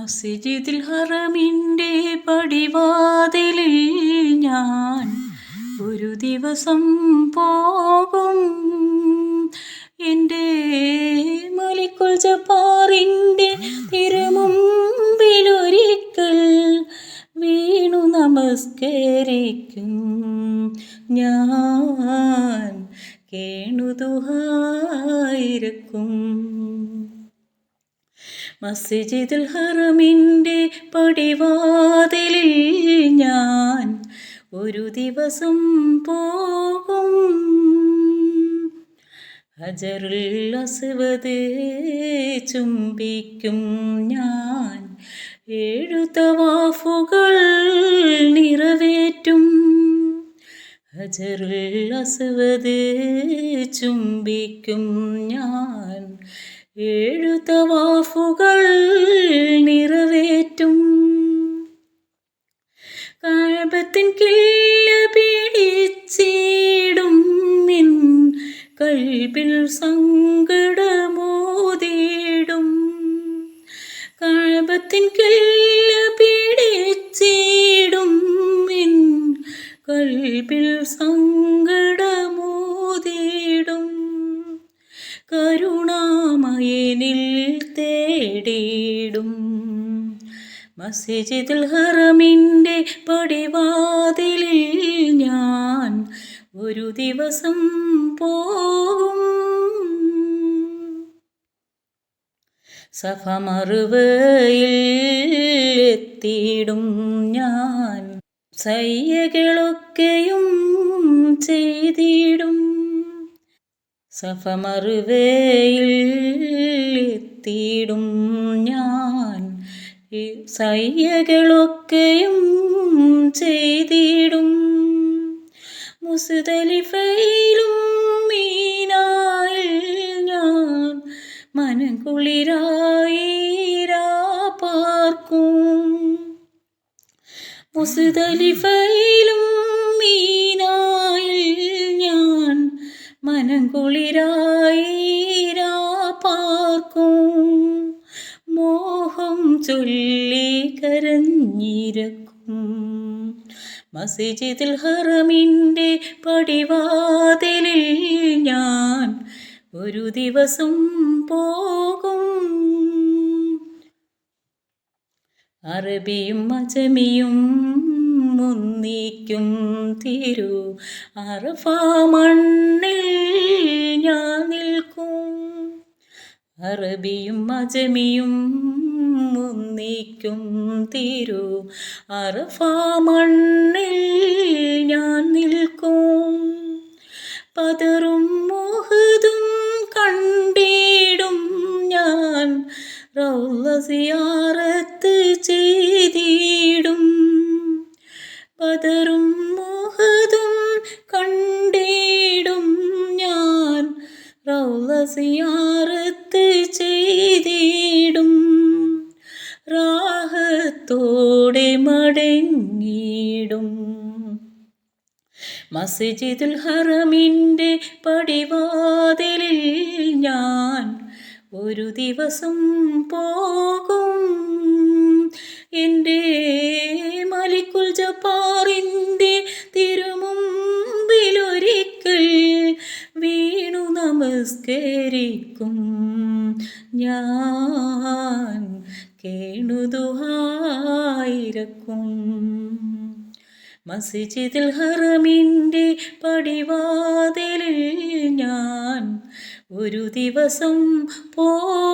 മസ്ജിദുൽ ഹറമിൻ്റെ പടിവാതിലിൽ ഞാൻ ഒരു ദിവസം പോകും. എൻ്റെ മലിക്കുൽ ജബ്ബാറിൻ്റെ തിരുമുമ്പിലൊരിക്കൽ വീണു നമസ്കരിക്കും ഞാൻ, കേണു ദുആയിരക്കും. മസ്ജിദുൽ ഹറമിൻ്റെ പടിവാതിലിൽ ഞാൻ ഒരു ദിവസം പോകും. ഹജറുൽ അസ്വദ് ചുംബിക്കും ഞാൻ, 7 തവാഫുകൾ നിറവേറ്റും. ഹജറുൽ അസ്വദ് ചുംബിക്കും ഞാൻ, 7 തവാഫുകൾ നിറവേറ്റും. കഅബത്തിൻ കില്ല പിടിച്ചിടും എൻ കൽബിൽ സങ്കടമോതിടും. കഅബത്തിൻ കില്ല പിടിച്ചിടും എൻ കൽബിൽ സങ്കടമോതിടും. കരുണാമയനിൽ തേടിടും. മസ്ജിദുൽ ഹറമിൻ്റെ പടിവാതിലിൽ ഞാൻ ഒരു ദിവസം പോകും. സഫ മറുവയിൽ എത്തിയിടും ഞാൻ, സയ്യകളൊക്കെയും ചെയ്തിടും. സഫ മറുവയിൽ എത്തിയിടും ഞാൻ, സയ്യകളൊക്കെയും ചെയ്തിടും. മുസ്ദലിഫയിലും മീനായിൽ ഞാൻ മനം കുളിരായി പാർക്കും. മുസ്ദലിഫയിലും മീനായിൽ ഞാൻ മനം കുളിരായി പാർക്കും. മോഹം ചൊല്ലി കരഞ്ഞിരക്കും. മസ്ജിദുൽ ഹറമിൻ്റെ പടിവാതിലിൽ ഞാൻ ഒരു ദിവസം പോകും. അറബിയും അജമിയും ഒന്നിക്കും തിരു അറഫ മണ്ണിൽ ഞാൻ നിൽക്കും. അറബിയും അജമിയും ഒന്നിക്കും തിരു അറഫ മണ്ണിൽ ഞാൻ നിൽക്കും. ബദറും ഉഹുദും കണ്ടിടും ഞാൻ, റൗള സിയാറത്ത് ചെയ്തിടും. ബദറും ഉഹുദും കണ്ടിടും ഞാൻ, റൗള സിയാറത്ത് ചെയ്തിടും. റാഹത്തോടെ മടങ്ങിടും. മസ്ജിദുൽ ഹറമിൻ്റെ പടിവാതിലിൽ ഞാൻ ഒരു ദിവസം പോകും. എൻ്റെ മലിക്കുൽ ജബ്ബാറിൻ്റെ തിരുമുമ്പിലൊരിക്കൽ വീണു നമസ്കരിക്കും ഞാൻ, കേണു ദുആയിരക്കും. മസ്ജിദുൽ ഹറമിൻ്റെ പടിവാതിലിൽ ഞാൻ ഒരു ദിവസം പോകും.